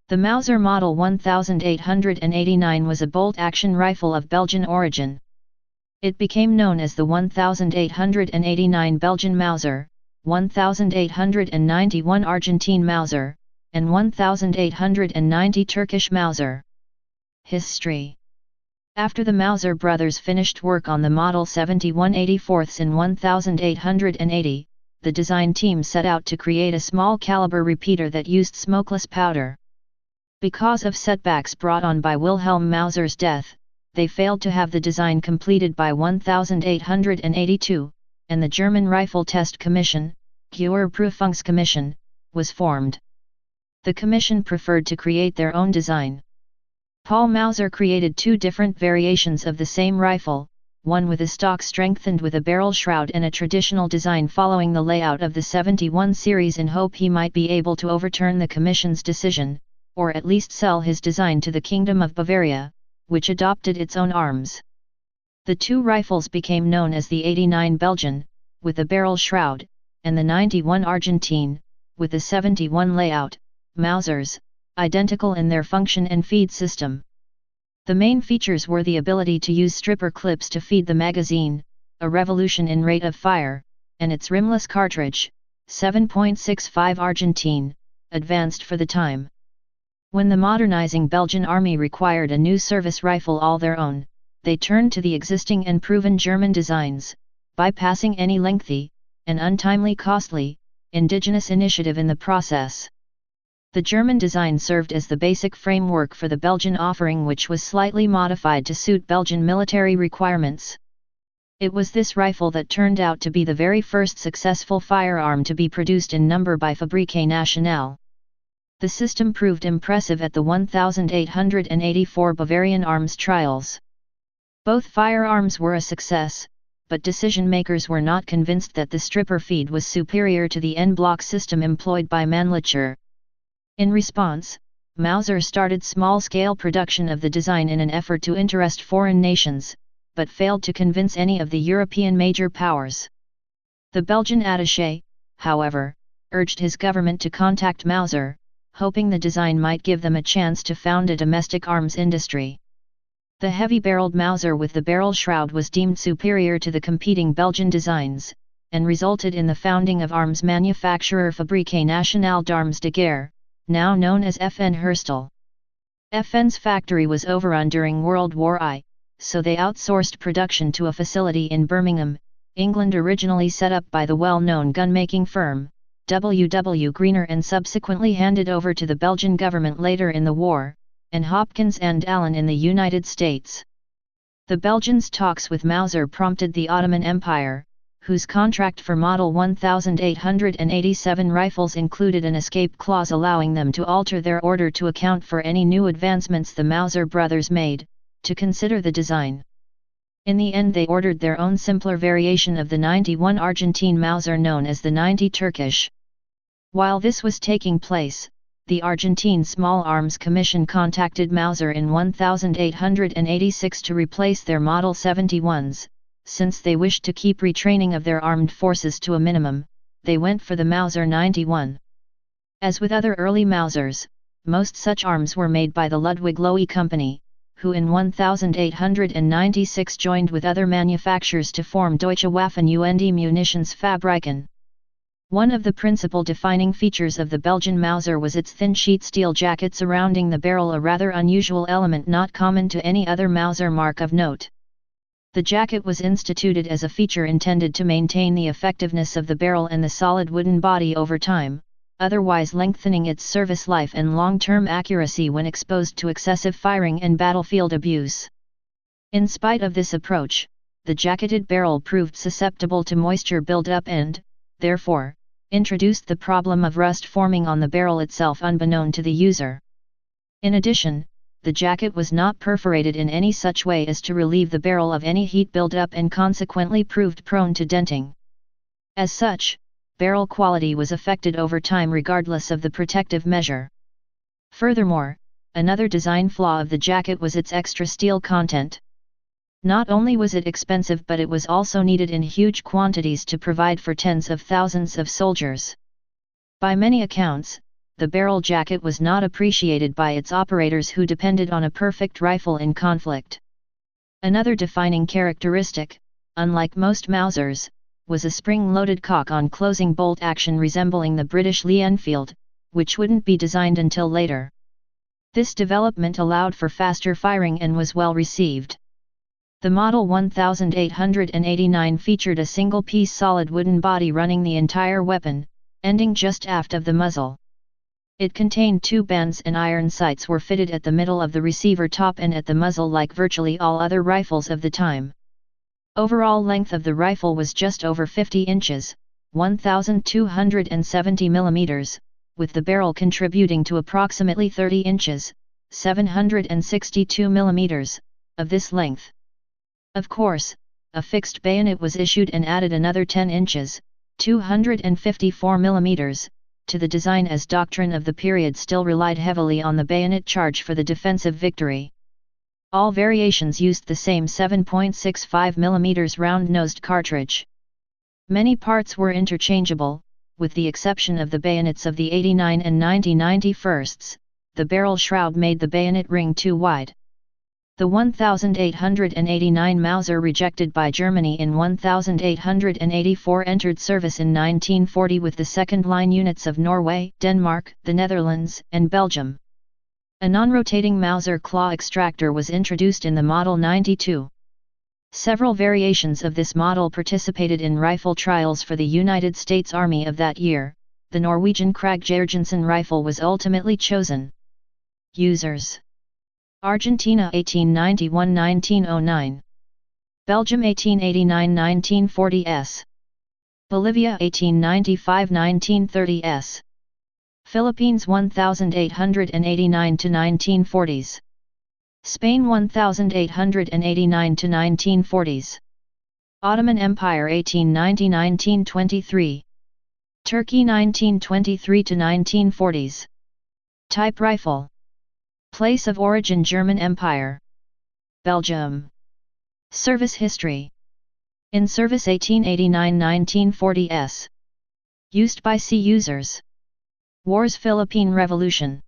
The Mauser Model 1889 was a bolt-action rifle of Belgian origin. It became known as the 1889 Belgian Mauser, 1891 Argentine Mauser, and 1890 Turkish Mauser. History. After the Mauser brothers finished work on the Model 7184 in 1880, the design team set out to create a small-caliber repeater that used smokeless powder. Because of setbacks brought on by Wilhelm Mauser's death, they failed to have the design completed by 1882, and the German Rifle Test Commission, Prüfungskommission, was formed. The commission preferred to create their own design. Paul Mauser created two different variations of the same rifle, one with a stock strengthened with a barrel shroud and a traditional design following the layout of the 71 series in hope he might be able to overturn the commission's decision, or at least sell his design to the Kingdom of Bavaria, which adopted its own arms. The two rifles became known as the 89 Belgian, with a barrel shroud, and the 91 Argentine, with the 71 layout, Mausers, identical in their function and feed system. The main features were the ability to use stripper clips to feed the magazine, a revolution in rate of fire, and its rimless cartridge, 7.65 Argentine, advanced for the time. When the modernizing Belgian army required a new service rifle all their own, they turned to the existing and proven German designs, bypassing any lengthy, and untimely costly, indigenous initiative in the process. The German design served as the basic framework for the Belgian offering, which was slightly modified to suit Belgian military requirements. It was this rifle that turned out to be the very first successful firearm to be produced in number by Fabrique Nationale. The system proved impressive at the 1884 Bavarian arms trials. Both firearms were a success, but decision-makers were not convinced that the stripper feed was superior to the en-bloc system employed by Mannlicher. In response, Mauser started small-scale production of the design in an effort to interest foreign nations, but failed to convince any of the European major powers. The Belgian attaché, however, urged his government to contact Mauser, hoping the design might give them a chance to found a domestic arms industry. The heavy-barreled Mauser with the barrel shroud was deemed superior to the competing Belgian designs, and resulted in the founding of arms manufacturer Fabrique Nationale d'Armes de Guerre, now known as FN Herstal. FN's factory was overrun during World War I, so they outsourced production to a facility in Birmingham, England, originally set up by the well-known gun-making firm, W.W. Greener, and subsequently handed over to the Belgian government later in the war, and Hopkins and Allen in the United States. The Belgians' talks with Mauser prompted the Ottoman Empire, whose contract for Model 1887 rifles included an escape clause allowing them to alter their order to account for any new advancements the Mauser brothers made, to consider the design. In the end, they ordered their own simpler variation of the 91 Argentine Mauser known as the 90 Turkish. While this was taking place, the Argentine Small Arms Commission contacted Mauser in 1886 to replace their Model 71s. Since they wished to keep retraining of their armed forces to a minimum, they went for the Mauser 91. As with other early Mausers, most such arms were made by the Ludwig Loewe Company, who in 1896 joined with other manufacturers to form Deutsche Waffen und Munitionsfabriken. One of the principal defining features of the Belgian Mauser was its thin sheet steel jacket surrounding the barrel, a rather unusual element not common to any other Mauser mark of note. The jacket was instituted as a feature intended to maintain the effectiveness of the barrel and the solid wooden body over time, otherwise lengthening its service life and long-term accuracy when exposed to excessive firing and battlefield abuse. In spite of this approach, the jacketed barrel proved susceptible to moisture buildup and, therefore, introduced the problem of rust forming on the barrel itself unbeknown to the user. In addition, the jacket was not perforated in any such way as to relieve the barrel of any heat buildup and consequently proved prone to denting. As such, barrel quality was affected over time regardless of the protective measure. Furthermore, another design flaw of the jacket was its extra steel content. Not only was it expensive, but it was also needed in huge quantities to provide for tens of thousands of soldiers. By many accounts, the barrel jacket was not appreciated by its operators who depended on a perfect rifle in conflict. Another defining characteristic, unlike most Mausers, was a spring-loaded cock on closing bolt action resembling the British Lee Enfield, which wouldn't be designed until later. This development allowed for faster firing and was well received. The Model 1889 featured a single-piece solid wooden body running the entire weapon, ending just aft of the muzzle. It contained two bands and iron sights were fitted at the middle of the receiver top and at the muzzle like virtually all other rifles of the time. Overall length of the rifle was just over 50 inches, 1,270 millimeters, with the barrel contributing to approximately 30 inches, 762 millimeters, of this length. Of course, a fixed bayonet was issued and added another 10 inches, 254 millimeters, to the design as doctrine of the period still relied heavily on the bayonet charge for the defensive victory. All variations used the same 7.65 mm round-nosed cartridge. Many parts were interchangeable, with the exception of the bayonets of the 89 and 90-91s, the barrel shroud made the bayonet ring too wide. The 1889 Mauser, rejected by Germany in 1884, entered service in 1940 with the second-line units of Norway, Denmark, the Netherlands, and Belgium. A non-rotating Mauser claw extractor was introduced in the Model 92. Several variations of this model participated in rifle trials for the United States Army of that year. The Norwegian Krag Jørgensen rifle was ultimately chosen. Users: Argentina 1891-1909, Belgium 1889-1940s, Bolivia 1895-1930s, Philippines 1889-1940s, Spain 1889-1940s, Ottoman Empire 1890-1923, Turkey 1923-1940s. Type rifle. Place of origin: German Empire, Belgium. Service history: in service 1889-1940s. Used by C users. Wars: Philippine Revolution,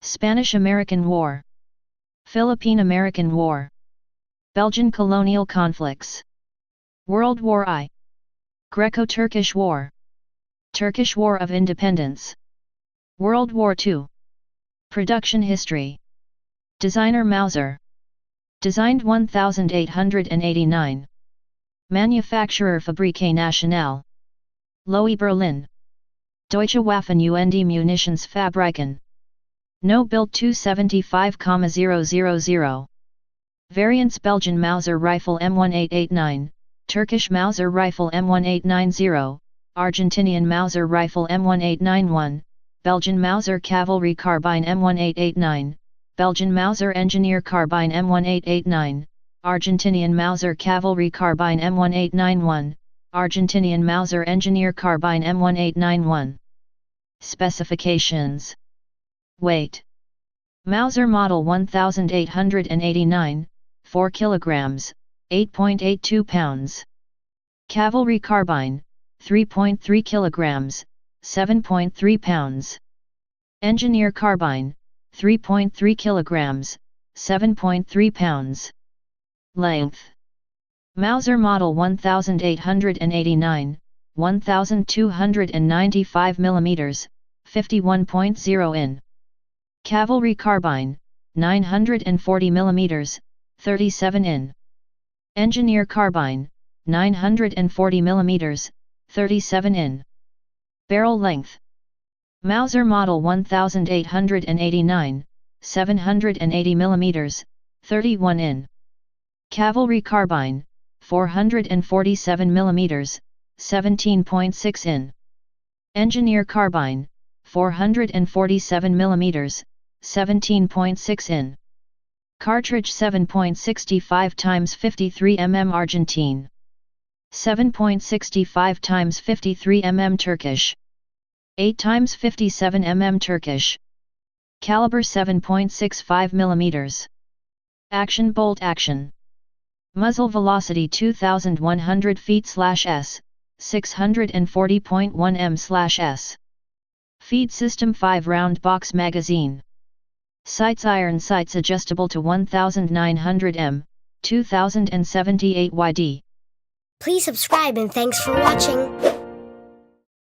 Spanish-American War, Philippine-American War, Belgian colonial conflicts, World War I, Greco-Turkish War, Turkish War of Independence, World War II. Production history. Designer: Mauser. Designed 1889. Manufacturer: Fabrique Nationale, Loewe, Berlin. Deutsche Waffen und Munitionsfabriken. No build 275,000. Variants: Belgian Mauser rifle M1889, Turkish Mauser rifle M1890, Argentinian Mauser rifle M1891, Belgian Mauser cavalry carbine M1889, Belgian Mauser engineer carbine M1889, Argentinian Mauser cavalry carbine M1891, Argentinian Mauser engineer carbine M1891. Specifications. Weight: Mauser Model 1889, 4 kg, 8.82 pounds. Cavalry carbine, 3.3 kg, 7.3 pounds. Engineer carbine, 3.3 kg, 7.3 pounds. Length: Mauser Model 1889, 1295 mm, 51.0 in. Cavalry carbine, 940 mm, 37 in. Engineer carbine, 940 mm, 37 in. Barrel length: Mauser Model 1889, 780 mm, 31 in. Cavalry carbine, 447 mm, 17.6 in. Engineer carbine, 447 mm, 17.6 in. Cartridge: 7.65 x 53 mm Argentine, 7.65 x 53 mm Turkish, 8 x 57 mm Turkish. Caliber: 7.65 mm. Action: bolt action. Muzzle velocity: 2100 feet/s, 640.1 m/s. Feed System 5 Round Box Magazine. Sights Iron sights adjustable to 1900 m, 2078 yd. Please subscribe and thanks for watching.